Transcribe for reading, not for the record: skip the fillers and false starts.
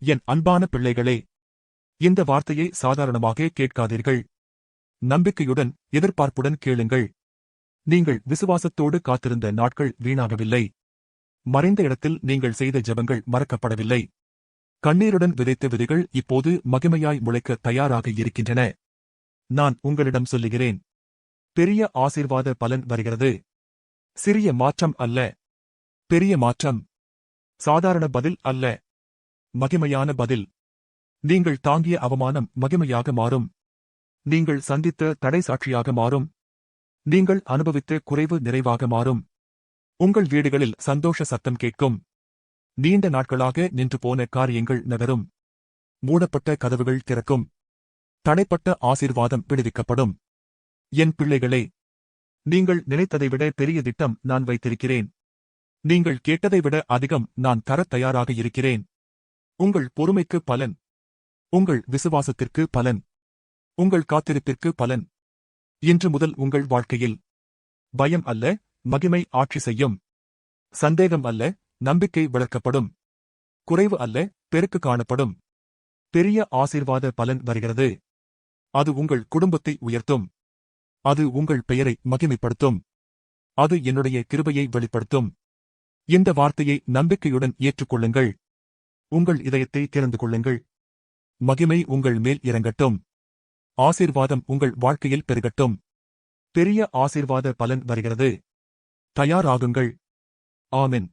என் அன்பான பிள்ளைகளே, இந்த வார்த்தையை சாதாரணமாக கேட்காதீர்கள். நம்பிக்கையுடன், எதிர்பார்ப்புடன் கேளுங்கள். நீங்கள் விசுவாசத்தோடு காத்திருந்த நாட்கள் வீணாகவில்லை. மறைந்த இடத்தில் நீங்கள் செய்த ஜெபங்கள் மறக்கப்படவில்லை. கண்ணீருடன் விதைத்த விதைகள் இப்போது மகிமையாய் முளைக்க தயாராக இருக்கின்றன. நான் உங்களிடம் சொல்லுகிறேன், பெரிய ஆசீர்வாத பலன் வருகிறது. சிறிய மாற்றம் அல்ல, பெரிய மாற்றம். சாதாரண பதில் அல்ல, மகிமையான பதில். நீங்கள் தாங்கிய அவமானம் மகிமையாக மாறும். நீங்கள் சந்தித்த தடை சாட்சியாக மாறும். நீங்கள் அனுபவித்த குறைவு நிறைவாக மாறும். உங்கள் வீடுகளில் சந்தோஷ சத்தம் கேட்கும். நீண்ட நாட்களாக நின்று போன காரியங்கள் நகரும். மூடப்பட்ட கதவுகள் திறக்கும். தடைப்பட்ட ஆசீர்வாதம் விடுவிக்கப்படும். என் பிள்ளைகளே, நீங்கள் நினைத்ததை விட பெரிய திட்டம் நான் வைத்திருக்கிறேன். நீங்கள் கேட்டதை விட அதிகம் நான் தரத் தயாராக இருக்கிறேன். உங்கள் பொறுமைக்கு பலன். உங்கள் விசுவாசத்திற்கு பலன். உங்கள் காத்திருப்பிற்கு பலன். இன்று முதல் உங்கள் வாழ்க்கையில் பயம் அல்ல, மகிமை ஆட்சி செய்யும். சந்தேகம் அல்ல, நம்பிக்கை வளர்க்கப்படும். குறைவு அல்ல, பெருக்கு காணப்படும். பெரிய ஆசீர்வாத பலன் வருகிறது. அது உங்கள் குடும்பத்தை உயர்த்தும். அது உங்கள் பெயரை மகிமைப்படுத்தும். அது என்னுடைய கிருபையை வெளிப்படுத்தும். இந்த வார்த்தையை நம்பிக்கையுடன் ஏற்றுக்கொள்ளுங்கள். உங்கள் இதயத்தை திறந்து கொள்ளுங்கள். மகிமை உங்கள் மேல் இறங்கட்டும். ஆசீர்வாதம் உங்கள் வாழ்க்கையில் பெருகட்டும். பெரிய ஆசீர்வாத பலன் வருகிறது. தயாராகுங்கள். ஆமென்.